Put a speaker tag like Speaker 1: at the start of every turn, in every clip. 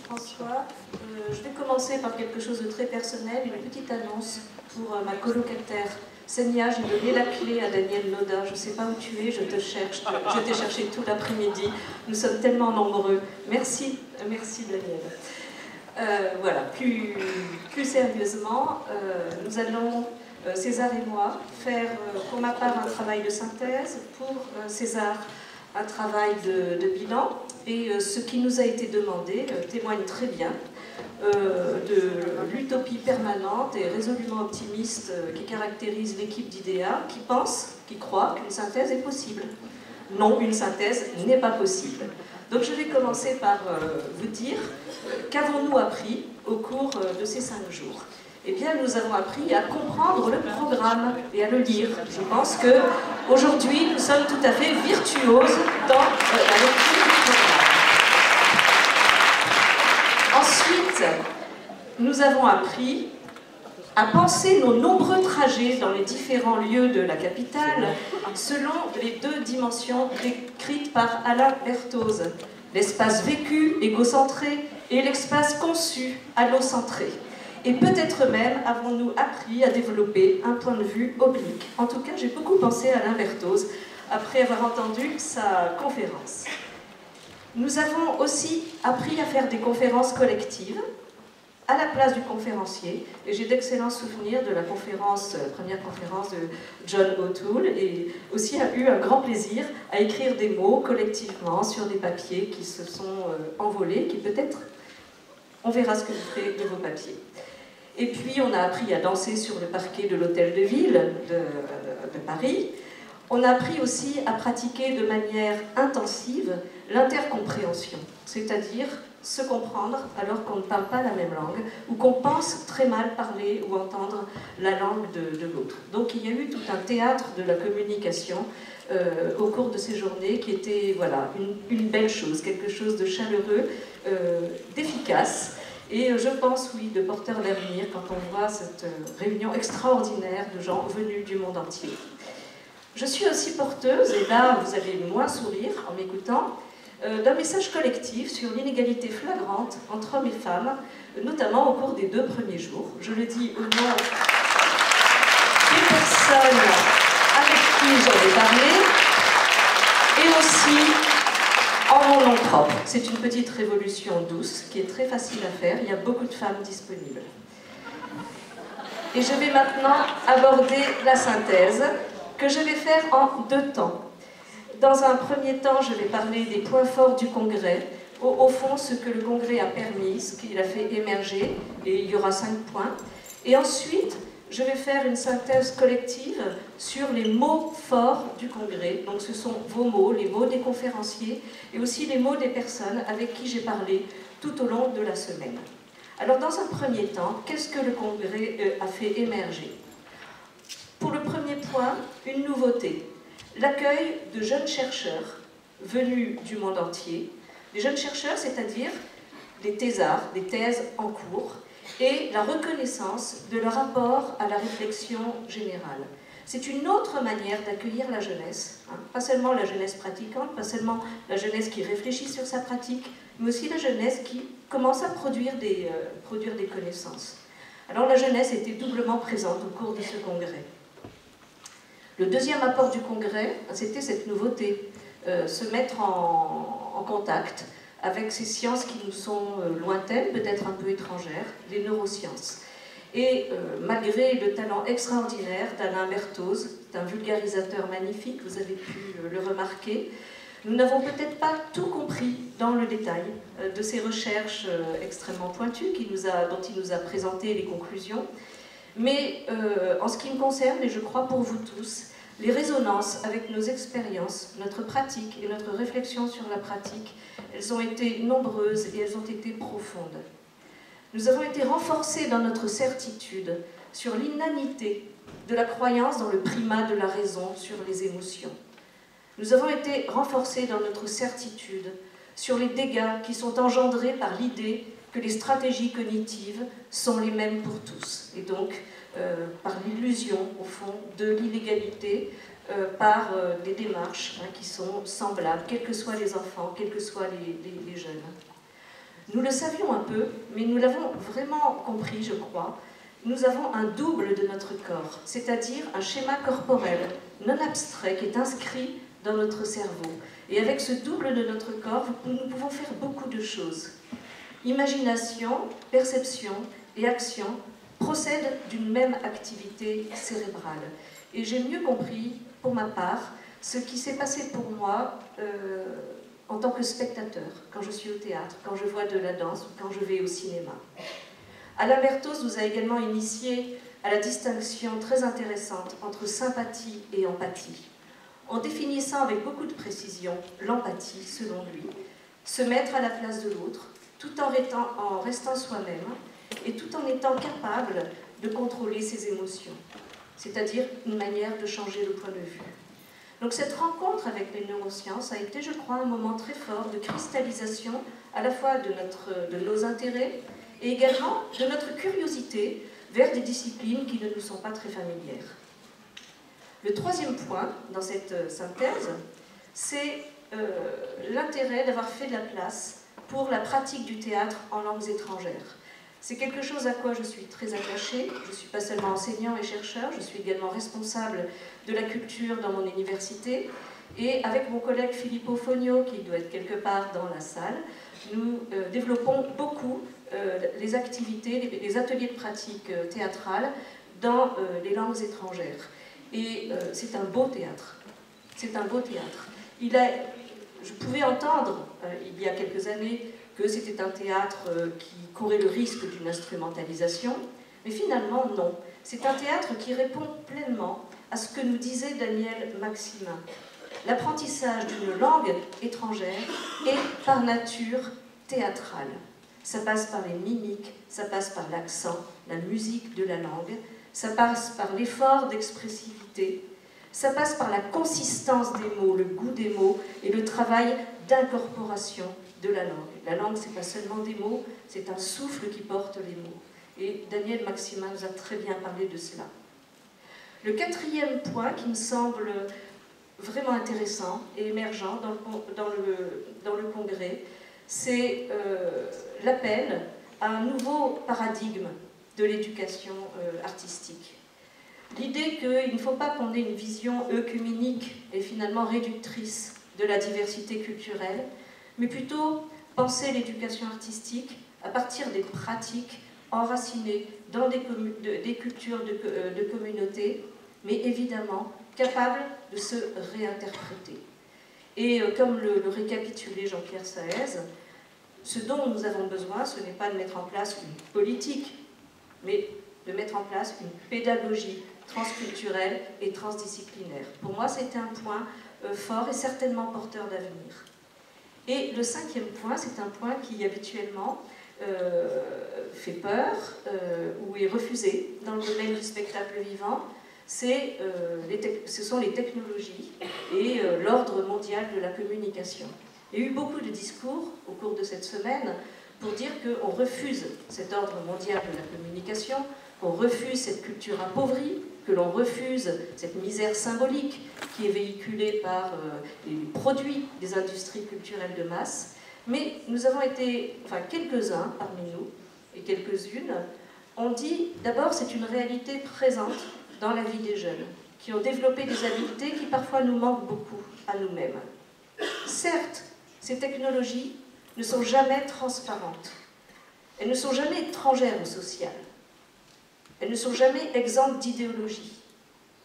Speaker 1: François. Je vais commencer par quelque chose de très personnel, une petite annonce pour ma colocataire. Senia, j'ai donné la clé à Daniel Noda. Je ne sais pas où tu es, je te cherche. Je t'ai cherché tout l'après-midi. Nous sommes tellement nombreux. Merci, merci Daniel. Voilà, plus sérieusement, nous allons, César et moi, faire pour ma part un travail de synthèse, pour César un travail de bilan. Et ce qui nous a été demandé témoigne très bien de l'utopie permanente et résolument optimiste qui caractérise l'équipe d'IDEA, qui pense, qui croit qu'une synthèse est possible. Non, une synthèse n'est pas possible. Donc je vais commencer par vous dire qu'avons-nous appris au cours de ces 5 jours. Eh bien, nous avons appris à comprendre le programme et à le lire. Je pense qu'aujourd'hui, nous sommes tout à fait virtuoses dans la lecture du programme. Ensuite, nous avons appris à penser nos nombreux trajets dans les différents lieux de la capitale selon les 2 dimensions décrites par Alain Berthoz, l'espace vécu, égocentré, et l'espace conçu, allocentré. Et peut-être même avons-nous appris à développer un point de vue oblique. En tout cas, j'ai beaucoup pensé à Alain Berthoz après avoir entendu sa conférence. Nous avons aussi appris à faire des conférences collectives à la place du conférencier, et j'ai d'excellents souvenirs de la première conférence de John O'Toole, et aussi a eu un grand plaisir à écrire des mots collectivement sur des papiers qui se sont envolés, qui peut-être, on verra ce que vous ferez de vos papiers. Et puis on a appris à danser sur le parquet de l'hôtel de ville de Paris. On a appris aussi à pratiquer de manière intensive l'intercompréhension, c'est-à-dire se comprendre alors qu'on ne parle pas la même langue ou qu'on pense très mal parler ou entendre la langue de l'autre. Donc il y a eu tout un théâtre de la communication au cours de ces journées qui était voilà, une belle chose, quelque chose de chaleureux, d'efficace. Et je pense, oui, de porteur d'avenir quand on voit cette réunion extraordinaire de gens venus du monde entier. Je suis aussi porteuse, et là vous allez moins sourire en m'écoutant, d'un message collectif sur l'inégalité flagrante entre hommes et femmes, notamment au cours des 2 premiers jours. Je le dis au nom des personnes avec qui j'en ai parlé, et aussi en mon nom propre. C'est une petite révolution douce qui est très facile à faire, il y a beaucoup de femmes disponibles. Et je vais maintenant aborder la synthèse, que je vais faire en 2 temps. Dans un premier temps, je vais parler des points forts du Congrès, au fond, ce que le Congrès a permis, ce qu'il a fait émerger, et il y aura 5 points. Et ensuite, je vais faire une synthèse collective sur les mots forts du Congrès. Donc ce sont vos mots, les mots des conférenciers, et aussi les mots des personnes avec qui j'ai parlé tout au long de la semaine. Alors dans un premier temps, qu'est-ce que le Congrès a fait émerger ? Pour le premier point, une nouveauté. L'accueil de jeunes chercheurs venus du monde entier. Des jeunes chercheurs, c'est-à-dire des thésards, des thèses en cours, et la reconnaissance de leur apport à la réflexion générale. C'est une autre manière d'accueillir la jeunesse, hein. Pas seulement la jeunesse pratiquante, pas seulement la jeunesse qui réfléchit sur sa pratique, mais aussi la jeunesse qui commence à produire des connaissances. Alors la jeunesse était doublement présente au cours de ce congrès. Le deuxième apport du Congrès, c'était cette nouveauté, se mettre en contact avec ces sciences qui nous sont lointaines, peut-être un peu étrangères, les neurosciences. Et malgré le talent extraordinaire d'Alain Berthoz, un vulgarisateur magnifique, vous avez pu le remarquer, nous n'avons peut-être pas tout compris dans le détail de ces recherches extrêmement pointues dont il nous a présenté les conclusions. Mais en ce qui me concerne, et je crois pour vous tous, les résonances avec nos expériences, notre pratique et notre réflexion sur la pratique, elles ont été nombreuses et elles ont été profondes. Nous avons été renforcés dans notre certitude sur l'inanité de la croyance dans le primat de la raison sur les émotions. Nous avons été renforcés dans notre certitude sur les dégâts qui sont engendrés par l'idée que les stratégies cognitives sont les mêmes pour tous, et donc par l'illusion, au fond, de l'illégalité, par des démarches qui sont semblables, quels que soient les enfants, quels que soient les jeunes. Nous le savions un peu, mais nous l'avons vraiment compris, je crois. Nous avons un double de notre corps, c'est-à-dire un schéma corporel non abstrait qui est inscrit dans notre cerveau. Et avec ce double de notre corps, nous pouvons faire beaucoup de choses. Imagination, perception et action procèdent d'une même activité cérébrale. Et j'ai mieux compris, pour ma part, ce qui s'est passé pour moi en tant que spectateur, quand je suis au théâtre, quand je vois de la danse ou quand je vais au cinéma. Alain Berthoz nous a également initiés à la distinction très intéressante entre sympathie et empathie, en définissant avec beaucoup de précision l'empathie, selon lui, se mettre à la place de l'autre, tout en restant soi-même et tout en étant capable de contrôler ses émotions, c'est-à-dire une manière de changer le point de vue. Donc cette rencontre avec les neurosciences a été, je crois, un moment très fort de cristallisation à la fois de nos intérêts et également de notre curiosité vers des disciplines qui ne nous sont pas très familières. Le troisième point dans cette synthèse, c'est l'intérêt d'avoir fait de la place pour la pratique du théâtre en langues étrangères. C'est quelque chose à quoi je suis très attachée. Je ne suis pas seulement enseignant et chercheur, je suis également responsable de la culture dans mon université. Et avec mon collègue Filippo Fogno, qui doit être quelque part dans la salle, nous développons beaucoup les activités, les ateliers de pratique théâtrale dans les langues étrangères. Et c'est un beau théâtre. C'est un beau théâtre. Je pouvais entendre, il y a quelques années, que c'était un théâtre qui courait le risque d'une instrumentalisation, mais finalement non. C'est un théâtre qui répond pleinement à ce que nous disait Daniel Maximin. L'apprentissage d'une langue étrangère est par nature théâtral. Ça passe par les mimiques, ça passe par l'accent, la musique de la langue, ça passe par l'effort d'expressivité, ça passe par la consistance des mots, le goût des mots et le travail d'incorporation de la langue. La langue, ce n'est pas seulement des mots, c'est un souffle qui porte les mots. Et Daniel Maximin nous a très bien parlé de cela. Le quatrième point qui me semble vraiment intéressant et émergent dans le congrès, c'est l'appel à un nouveau paradigme de l'éducation artistique. L'idée qu'il ne faut pas qu'on ait une vision œcuménique et finalement réductrice de la diversité culturelle, mais plutôt penser l'éducation artistique à partir des pratiques enracinées dans des cultures de communauté, mais évidemment capables de se réinterpréter. Et comme le récapitulait Jean-Pierre Saez, ce dont nous avons besoin, ce n'est pas de mettre en place une politique, mais de mettre en place une pédagogie transculturelle et transdisciplinaire. Pour moi, c'était un point fort et certainement porteur d'avenir. Et le cinquième point, c'est un point qui habituellement fait peur ou est refusé dans le domaine du spectacle vivant, ce sont les technologies et l'ordre mondial de la communication. Il y a eu beaucoup de discours au cours de cette semaine pour dire qu'on refuse cet ordre mondial de la communication, qu'on refuse cette culture appauvrie, que l'on refuse cette misère symbolique qui est véhiculée par les produits des industries culturelles de masse. Mais nous avons été, enfin quelques-uns parmi nous, et quelques-unes, ont dit d'abord c'est une réalité présente dans la vie des jeunes, qui ont développé des habiletés qui parfois nous manquent beaucoup à nous-mêmes. Certes, ces technologies ne sont jamais transparentes, elles ne sont jamais étrangères au social, elles ne sont jamais exemptes d'idéologie,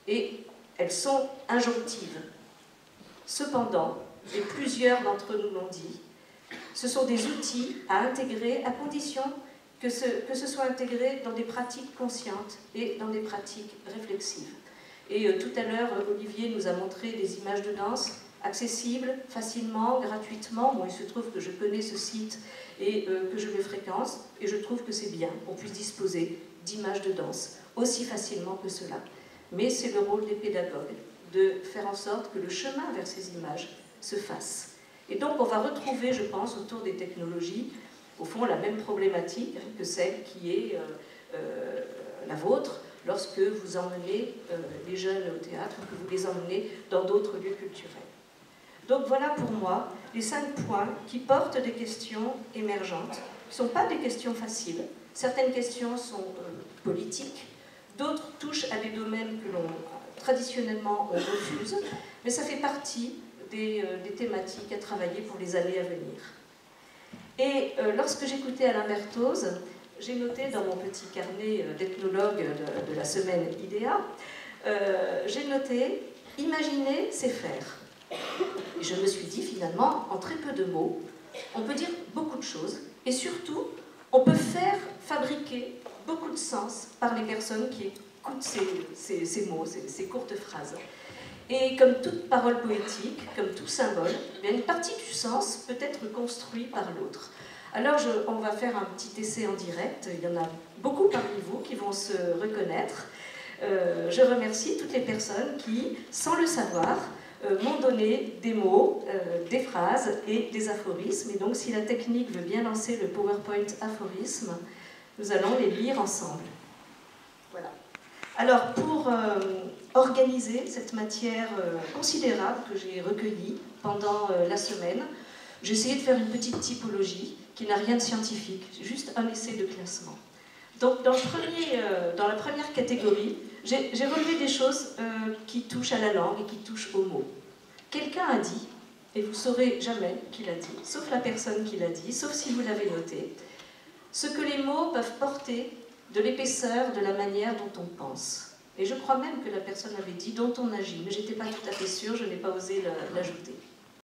Speaker 1: et elles sont injonctives. Cependant, et plusieurs d'entre nous l'ont dit, ce sont des outils à intégrer à condition que ce soit intégré dans des pratiques conscientes et dans des pratiques réflexives. Et tout à l'heure, Olivier nous a montré des images de danse accessibles, facilement, gratuitement. Bon, il se trouve que je connais ce site et que je le fréquente, et je trouve que c'est bien qu'on puisse disposer d'images de danse aussi facilement que cela. Mais c'est le rôle des pédagogues de faire en sorte que le chemin vers ces images se fasse. Et donc on va retrouver, je pense, autour des technologies, au fond, la même problématique que celle qui est la vôtre lorsque vous emmenez les jeunes au théâtre, que vous les emmenez dans d'autres lieux culturels. Donc voilà pour moi les 5 points qui portent des questions émergentes ne sont pas des questions faciles. Certaines questions sont politiques, d'autres touchent à des domaines que l'on traditionnellement on refuse, mais ça fait partie des thématiques à travailler pour les années à venir. Et lorsque j'écoutais Alain Berthoz, j'ai noté dans mon petit carnet d'ethnologue de la semaine IDEA, j'ai noté « Imaginer, c'est faire ». Et je me suis dit finalement, en très peu de mots, on peut dire beaucoup de choses, et surtout, on peut faire fabriquer beaucoup de sens par les personnes qui écoutent ces mots, ces courtes phrases. Et comme toute parole poétique, comme tout symbole, eh bien une partie du sens peut être construite par l'autre. Alors on va faire un petit essai en direct, il y en a beaucoup parmi vous qui vont se reconnaître. Je remercie toutes les personnes qui, sans le savoir, m'ont donné des mots, des phrases et des aphorismes. Et donc si la technique veut bien lancer le PowerPoint aphorisme, nous allons les lire ensemble. Voilà. Alors pour organiser cette matière considérable que j'ai recueillie pendant la semaine, j'ai essayé de faire une petite typologie qui n'a rien de scientifique, juste un essai de classement. Donc dans la première catégorie, j'ai relevé des choses qui touchent à la langue et qui touchent aux mots. Quelqu'un a dit, et vous ne saurez jamais qui l'a dit, sauf la personne qui l'a dit, sauf si vous l'avez noté, ce que les mots peuvent porter de l'épaisseur de la manière dont on pense. Et je crois même que la personne avait dit dont on agit, mais je n'étais pas tout à fait sûre, je n'ai pas osé l'ajouter.